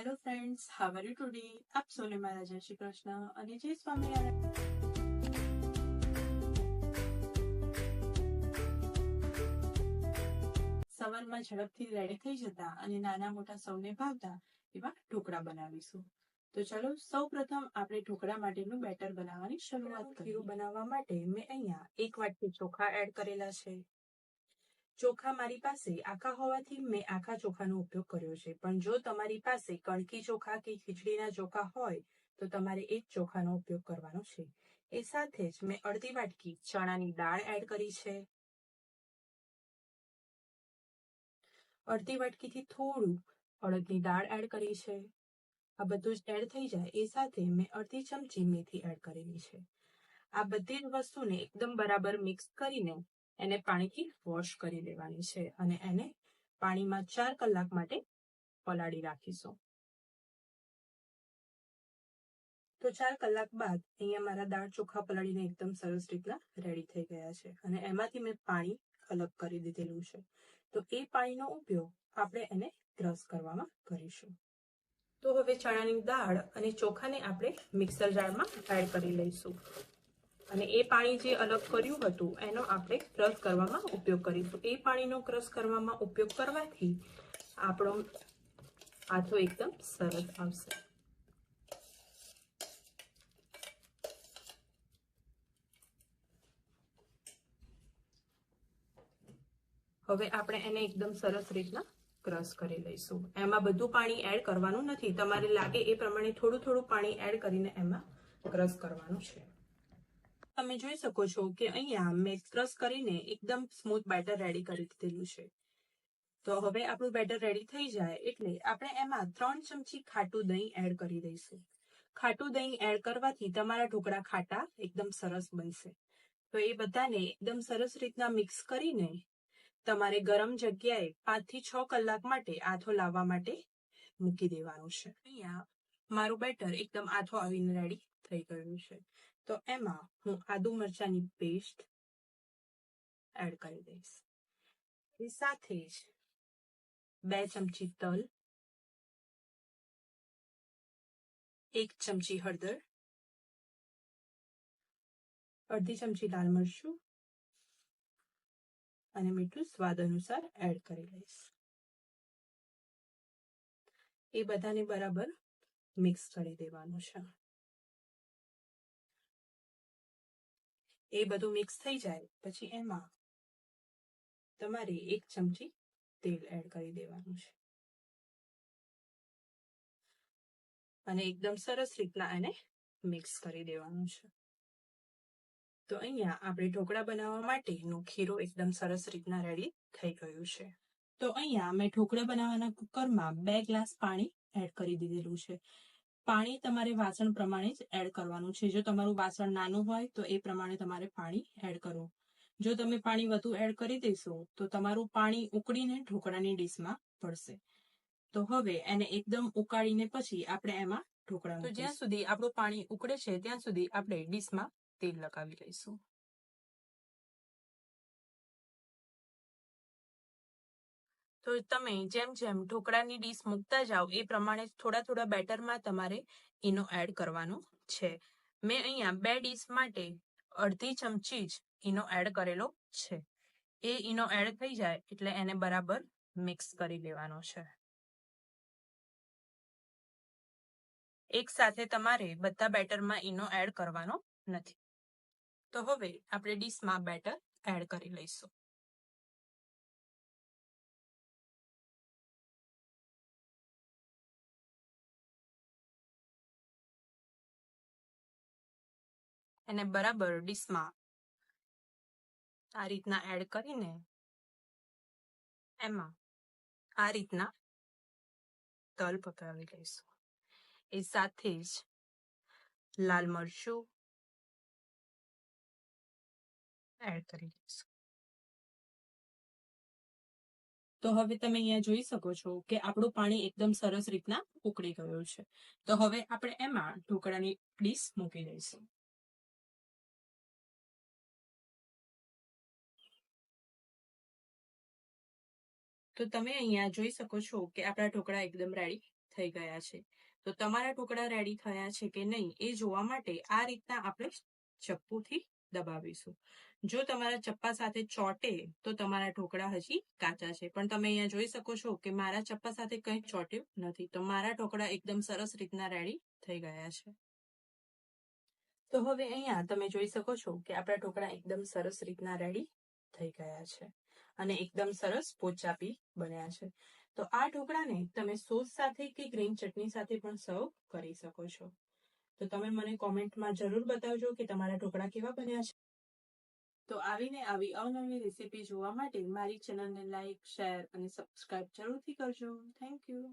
Hello friends, how are you today? આપ સૌને મારા જય શ્રી કૃષ્ણ અને જય સ્વામિનારાયણ। સવારમાં ઝડપથી રેડી થઈ જતા અને નાના મોટા સૌને ભાવતા એવા ઢોકળા બનાવીશું। તો ચલો સૌપ્રથમ આપણે ઢોકળા માટેનું બેટર બનાવવાની શરૂઆત કરીએ। ખીરું બનાવવા માટે મેં અહીંયા 1 વાટકી ચોખા એડ કરેલા છે। ચોખા મારી પાસે આખા હોવાથી મેં આખા ચોખાનો ઉપયોગ કર્યો છે, પણ જો તમારી પાસે કણકી ચોખા કે ખીચડીના ચોખા હોય તો તમારે એ જ ચોખાનો ઉપયોગ કરવાનો છે। એ સાથે જ મેં અડધી વાટકી ચણાની દાળ એડ કરી છે। અડધી વાટકીથી થોડું અડદની દાળ એડ કરી છે। આ બધું જ એડ થઈ જાય એ સાથે મેં અડધી ચમચી મેથી એડ કરેલી છે। આ બધી જ વસ્તુને એકદમ બરાબર મિક્સ કરીને એને પાણીથી વોશ કરી લેવાની છે અને એને પાણીમાં 4 કલાક માટે પલાળી રાખીશું। તો 4 કલાક બાદ અહીંયા મારા દાળ ચોખા પલાળીને એકદમ સરસ રીતના રેડી થઈ ગયા છે અને એમાંથી મેં પાણી અલગ કરી દીધેલું છે। તો એ પાણીનો ઉપયોગ આપણે એને ક્રશ કરવામાં કરીશું। તો હવે ચણાની દાળ અને ચોખાને આપણે મિક્સર જારમાં એડ કરી લઈશું અને એ પાણી જે અલગ કર્યું હતું એનો આપણે ક્રશ કરવામાં ઉપયોગ કરીશું। એ પાણીનો ક્રશ કરવામાં ઉપયોગ કરવાથી આપણો આથો એકદમ સરસ આવશે। હવે આપણે એને એકદમ સરસ રીતના ક્રશ કરી લઈશું। એમાં બધું પાણી એડ કરવાનું નથી, તમારે લાગે એ પ્રમાણે થોડું થોડું પાણી એડ કરીને એમાં ક્રશ કરવાનું છે। તમે જોઈ શકો છો કે અહીંયા મેં ક્રશ કરીને એકદમ સ્મૂથ બેટર રેડી કરી દીધેલું છે। તો હવે આપણું બેટર રેડી થઈ જાય એટલે આપણે એમાં 3 ચમચી ખાટું દહીં એડ કરી દઈશું। ખાટું દહીં એડ કરવાથી તમારા ઢોકળા ખાટા એકદમ સરસ બનશે। તો એ બધાને એકદમ સરસ રીતના મિક્સ કરીને તમારે ગરમ જગ્યાએ 5 થી 6 કલાક માટે આથો લાવવા માટે મૂકી દેવાનું છે। અહીંયા મારું બેટર એકદમ આથો આવીને રેડી થઈ ગયું છે। તો એમાં હું આદુ મરચાની પેસ્ટ એડ કરી દઈશ। એ સાથે જ 2 ચમચી તલ, 1 ચમચી હળદર, અડધી ચમચી લાલ મરચું અને મીઠું સ્વાદ અનુસાર એડ કરી લઈશ। એ બધાને બરાબર મિક્સ કરી દેવાનું છે। એ બધું મિક્સ થઈ જાય પછી એમાં તમારે 1 ચમચી તેલ એડ કરી દેવાનું છે અને એકદમ સરસ રીતના એને મિક્સ કરી દેવાનું છે। તો અહીંયા આપણે ઢોકળા બનાવવા માટેનું ખીરું એકદમ સરસ રીતના રેડી થઈ ગયું છે। તો અહીંયા મેં ઢોકળા બનાવવાના કુકરમાં 2 ગ્લાસ પાણી એડ કરી દીધેલું છે। પાણી તમારે વાસણ પ્રમાણે જ એડ કરવાનું છે। જો તમારું વાસણ નાનું હોય તો એ પ્રમાણે તમારે પાણી એડ કરવું। જો તમે પાણી વધુ એડ કરી દેશો તો તમારું પાણી ઉકળીને ઢોકળાની ડીશમાં પડશે। તો હવે એને એકદમ ઉકાળીને પછી આપણે એમાં ઢોકળા, તો જ્યાં સુધી આપણું પાણી ઉકળે છે ત્યાં સુધી આપણે ડીશમાં તેલ લગાવી લઈશું। તો તમે જેમ જેમ ઢોકળાની ડીશ મૂકતા જાઓ એ પ્રમાણે થોડા થોડા બેટરમાં તમારે ઈનો એડ કરવાનો છે। મેં અહીંયા 2 ડીશ માટે અડધી ચમચી જ ઈનો એડ કરેલો છે। એ ઈનો એડ થઈ જાય એટલે એને બરાબર મિક્સ કરી લેવાનો છે। એક સાથે તમારે બધા બેટરમાં ઈનો એડ કરવાનો નથી। તો હવે આપણે ડીશમાં બેટર એડ કરી લઈશું। એને બરાબર ડીશમાં આ રીતના એડ કરીને એમાં આ રીતના તલ પકાવી લઈશું। એ સાથે જ લાલ મરચું એડ કરી લઈશું। તો હવે તમે અહીંયા જોઈ શકો છો કે આપણું પાણી એકદમ સરસ રીતના ઉકળી ગયું છે। તો હવે આપણે એમાં ઢોકળાની ડીશ મૂકી દઈશું। તો તમે અહીંયા જોઈ શકો છો કે આપણા ઢોકળા એકદમ રેડી થઈ ગયા છે. તો તમારા ઢોકળા રેડી થયા છે કે નહીં એ જોવા માટે આ રીતના આપણે ચપ્પુથી દબાવીશું. જો તમારા ચપ્પા સાથે ચોટે તો તમારા ઢોકળા હજી કાચા છે, પણ તમે અહીંયા જોઈ શકો છો કે મારા ચપ્પા સાથે કંઈ ચોટ્યું નથી. તો મારા ઢોકળા એકદમ સરસ રીતના રેડી થઈ ગયા છે. તો હવે અહીંયા તમે જોઈ શકો છો કે આપણા ઢોકળા એકદમ સરસ રીતના રેડી થઈ ગયા છે અને એકદમ સરસ પોચા બી બન્યા છે. તો આ ઢોકળાને તમે સોસ સાથે કે ગ્રીન ચટણી સાથે પણ સર્વ કરી શકો છો. તો તમે મને કોમેન્ટમાં જરૂર બતાવજો કે તમારા ઢોકળા કેવા બન્યા છે. તો આવીને આવી અવનવી રેસીપી જોવા માટે મારી ચેનલને લાઈક, શેર અને સબસ્ક્રાઇબ જરૂરથી કરજો. Thank you.